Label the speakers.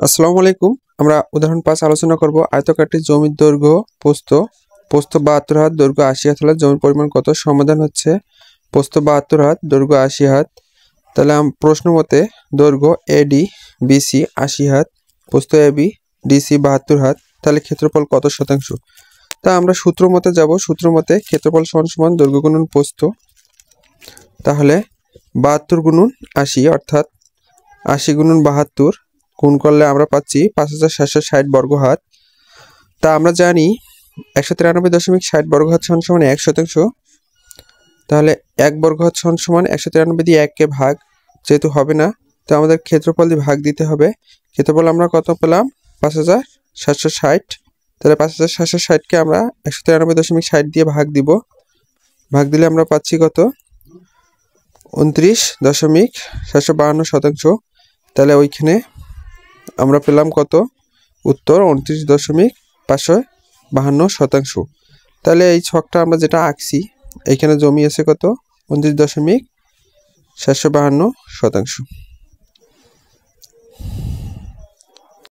Speaker 1: আসসালামু আলাইকুম। আমরা উদাহরণ 5 আলোচনা করব। আয়তকারটির জমির দৈর্ঘ্য প্রস্থ 72 হাত, দৈর্ঘ্য 80 হাত হলে জমির পরিমাণ কত? সমাধান হচ্ছে প্রস্থ 72 হাত, দৈর্ঘ্য 80 হাত। তাহলে প্রশ্ন মতে দৈর্ঘ্য এডি বিসি 80 হাত, প্রস্থ এবি ডিসি 72 হাত, তাহলে ক্ষেত্রফল কত শতাংশ? তা আমরা সূত্র মতে যাব। সূত্র মতে ক্ষেত্রফল সমান দৈর্ঘ্য গুণন প্রস্থ। তাহলে 72 গুণন 80 অর্থাৎ 80 গুণন 72 গুণ করলে আমরা পাচ্ছি 5760 বর্গ হাত। তা আমরা জানি 193.60 বর্গ হাত সমান 1 শতাংশ। তাহলে 1 বর্গ হাত সমান 193 দিয়ে 1 কে ভাগ, যেহেতু হবে না তো আমাদের ক্ষেত্রফল দিয়ে ভাগ দিতে হবে। ক্ষেত্রফল আমরা কত পেলাম? 5760। তাহলে 5760 কে আমরা 193.60 দিয়ে ভাগ দিব। ভাগ দিলে আমরা পাচ্ছি কত? 29.752 শতাংশ। তাহলে ওইখানে আমরা পেলাম কত? উত্তর 29.552 শতাংশ। তাহলে এই ছকটা আমরা যেটা আঁকছি এইখানে জমি আছে কত? 29.752 শতাংশ।